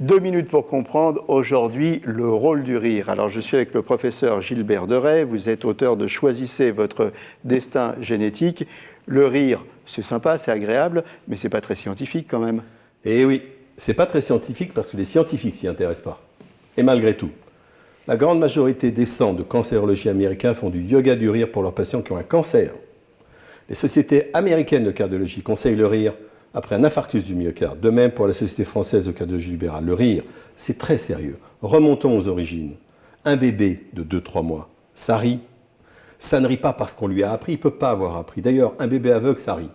2 minutes pour comprendre aujourd'hui le rôle du rire. Alors je suis avec le professeur Gilbert Deray, vous êtes auteur de Choisissez votre destin génétique. Le rire, c'est sympa, c'est agréable, mais c'est pas très scientifique quand même. Eh oui, c'est pas très scientifique parce que les scientifiques s'y intéressent pas. Et malgré tout, la grande majorité des centres de cancérologie américains font du yoga du rire pour leurs patients qui ont un cancer. Les sociétés américaines de cardiologie conseillent le rire après un infarctus du myocarde. De même pour la Société française de cardiologie libérale. Le rire, c'est très sérieux. Remontons aux origines. Un bébé de 2-3 mois, ça rit. Ça ne rit pas parce qu'on lui a appris, il ne peut pas avoir appris. D'ailleurs, un bébé aveugle, ça rit.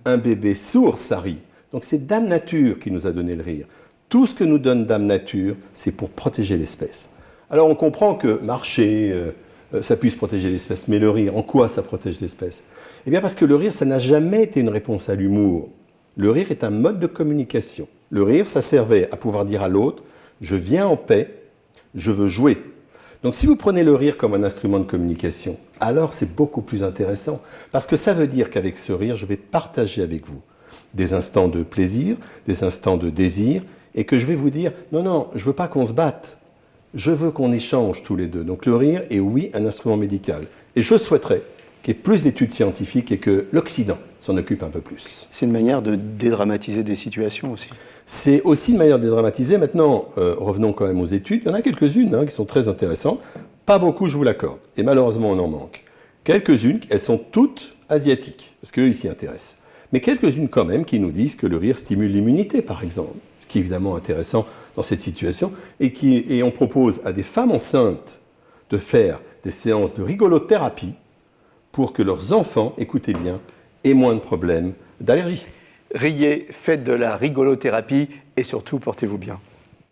Un bébé sourd, ça rit. Donc c'est Dame Nature qui nous a donné le rire. Tout ce que nous donne Dame Nature, c'est pour protéger l'espèce. Alors on comprend que marcher, ça puisse protéger l'espèce, mais le rire, en quoi ça protège l'espèce? Eh bien parce que le rire, ça n'a jamais été une réponse à l'humour. Le rire est un mode de communication. Le rire, ça servait à pouvoir dire à l'autre « je viens en paix, je veux jouer ». Donc si vous prenez le rire comme un instrument de communication, alors c'est beaucoup plus intéressant. Parce que ça veut dire qu'avec ce rire, je vais partager avec vous des instants de plaisir, des instants de désir, et que je vais vous dire « non, non, je ne veux pas qu'on se batte, je veux qu'on échange tous les deux ». Donc le rire est, oui, un instrument médical. Et je souhaiterais qu'il y ait plus d'études scientifiques et que l'Occident s'en occupe un peu plus. C'est une manière de dédramatiser des situations aussi. C'est aussi une manière de dédramatiser. Maintenant, revenons quand même aux études. Il y en a quelques-unes qui sont très intéressantes. Pas beaucoup, je vous l'accorde. Et malheureusement, on en manque. Quelques-unes, elles sont toutes asiatiques, parce qu'eux, ils s'y intéressent. Mais quelques-unes quand même qui nous disent que le rire stimule l'immunité, par exemple. Ce qui est évidemment intéressant dans cette situation. Et on propose à des femmes enceintes de faire des séances de rigolothérapie pour que leurs enfants, écoutez bien, aient moins de problèmes d'allergie. Riez, faites de la rigolothérapie et surtout portez-vous bien.